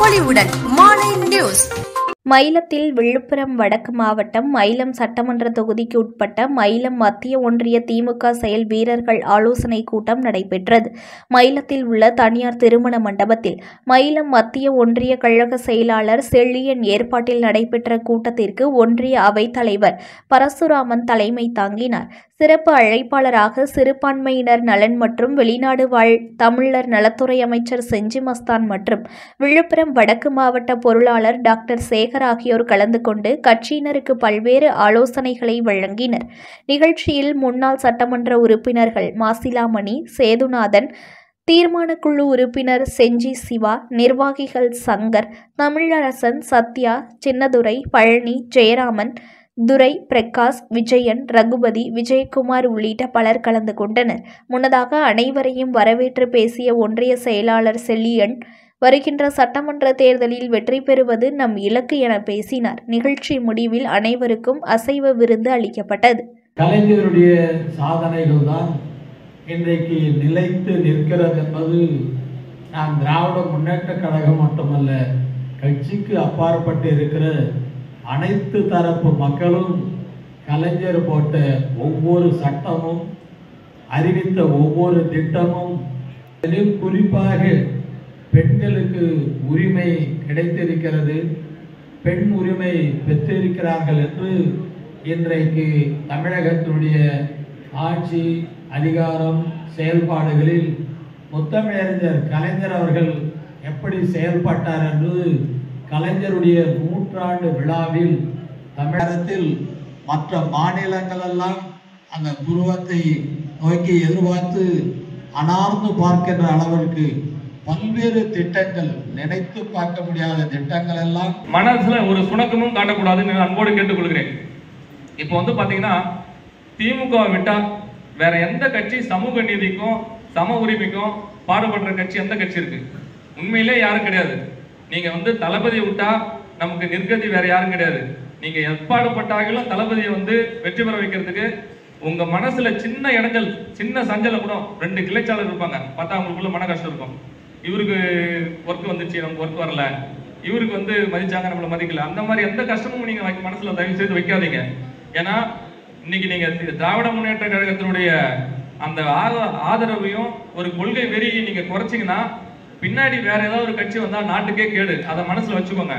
பொலிவுடன் மாலை நியூஸ். மயிலத்தில் விழுப்புரம் வடக்கு மாவட்டம் மயிலம் சட்டமன்ற தொகுதிக்கு உட்பட்ட மயிலம் மத்திய ஒன்றிய திமுக செயல் வீரர்கள் ஆலோசனை கூட்டம் நடைபெற்றது. மயிலத்தில் உள்ள தனியார் திருமண மண்டபத்தில் மயிலம் மத்திய ஒன்றிய கழக செயலாளர் செழியன் ஏற்பாட்டில் நடைபெற்ற கூட்டத்திற்கு ஒன்றிய அவைத் தலைவர் பரசுராமன் தலைமை தாங்கினார். சிறப்பு அழைப்பாளராக சிறுபான்மையினர் நலன் மற்றும் வெளிநாடு வாழ் தமிழர் நலத்துறை அமைச்சர் செஞ்சி மஸ்தான் மற்றும் விழுப்புரம் வடக்கு மாவட்ட பொருளாளர் டாக்டர் சேகர் ஆகியோர் கலந்து கொண்டு கட்சியினருக்கு பல்வேறு ஆலோசனைகளை வழங்கினர். நிகழ்ச்சியில் முன்னாள் சட்டமன்ற உறுப்பினர்கள் மாசிலாமணி, சேதுநாதன், தீர்மானக்குழு உறுப்பினர் செஞ்சி சிவா, நிர்வாகிகள் சங்கர், தமிழரசன், சத்யா, சின்னதுரை, பழனி, ஜெயராமன், துரை, பிரகாஷ், விஜயன், ரகுபதி, விஜயகுமார் உள்ளிட்ட பலர் கலந்து கொண்டனர். முன்னதாக அனைவரையும் வரவேற்று பேசிய ஒன்றிய செயலாளர் செல்லியன், வருகின்ற சட்டமன்ற தேர்தலில் வெற்றி பெறுவது நம் இலக்கு என பேசினார். நிகழ்ச்சி முடிவில் அனைவருக்கும் அசைவ விருந்து அளிக்கப்பட்டது. கலைஞருடைய சாதனைகள் தான் இன்றைக்கு நிலைத்து நிற்கிறது என்பது நாம் திராவிட முன்னேற்ற கழகம் மட்டுமல்ல, கட்சிக்கு அப்பாற்பட்டு இருக்கிற அனைத்து தரப்பு மக்களும் கலைஞர் போட்ட ஒவ்வொரு சட்டமும், அறிவித்த ஒவ்வொரு திட்டமும், குறிப்பாக பெண்களுக்கு உரிமை கிடைத்திருக்கிறது, பெண் உரிமை பெற்றிருக்கிறார்கள் என்று இன்றைக்கு தமிழகத்தினுடைய ஆட்சி, அதிகாரம், செயல்பாடுகளில் முத்தமிழறிஞர் கலைஞர் அவர்கள் எப்படி செயல்பட்டார் என்று கலைஞருடைய 100ஆண்டு விழாவில் தமிழகத்தில் மற்ற மாநிலங்களெல்லாம் அந்த புருவத்தை நோக்கி எதிர்பார்த்து அனார்ந்து பார்க்கின்ற அளவிற்கு பல்வேறு திட்டங்கள், நினைத்து பார்க்க முடியாத திட்டங்கள் எல்லாம் மனசுல ஒரு சுணக்கமும் காட்டக்கூடாதுன்னு அன்போடு கேட்டுக்கொள்கிறேன். இப்போ பாத்தீங்கன்னா திமுக விட்டா வேற எந்த கட்சி சமூக நீதிக்கும் சம உரிமைக்கும் பாடுபடுற கட்சி எந்த கட்சி இருக்கு? உண்மையிலே யாரும் கிடையாது. நீங்க தளபதியை விட்டா நமக்கு நிர்கதி வேற யாரும் கிடையாது. நீங்க எப்பாடுபட்டாலும் தளபதியை வெற்றி பெற வைக்கிறதுக்கு உங்க மனசுல சின்ன இடங்கள், சின்ன சஞ்சல கூட 2 கிளைச்சாளர் இருப்பாங்க, பார்த்தா அவங்களுக்குள்ள மன கஷ்டம் இருக்கும். இவருக்கு ஒர்க் வந்துச்சு, நமக்கு ஒர்க் வரல, இவருக்கு மதிச்சாங்க, நம்மள மதிக்கல. அந்த மாதிரி எந்த கஷ்டமும் நீங்க மனசுல தயவு செய்து வைக்காதீங்க. ஏன்னா இன்னைக்கு நீங்க திராவிட முன்னேற்ற கழகத்தினுடைய அந்த ஆதரவையும் ஒரு கொள்கை வெறியை நீங்க குறைச்சிங்கன்னா பின்னாடி வேற ஏதாவது ஒரு கட்சி வந்தா நாட்டுக்கே கேடு. அதை மனசுல வச்சுக்கோங்க.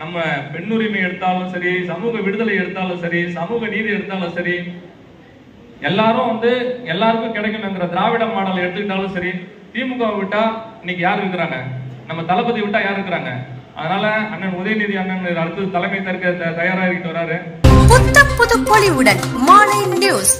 நம்ம பெண் உரிமை எடுத்தாலும் சரி, சமூக விடுதலை எடுத்தாலும் சரி, சமூக நீதி எடுத்தாலும் சரி, எல்லாரும் எல்லாருக்கும் கிடைக்கணுங்கிற திராவிட மாடல் எடுத்துக்கிட்டாலும் சரி, திமுக விட்டா இன்னைக்கு யார் இருக்கிறாங்க? நம்ம தளபதி விட்டா யார் இருக்கிறாங்க? அதனால அண்ணன் உதயநிதி அண்ணன் அடுத்து தலைமை தயாராகிட்டு வராரு. புது பொலிவுடன் மாலை நியூஸ்.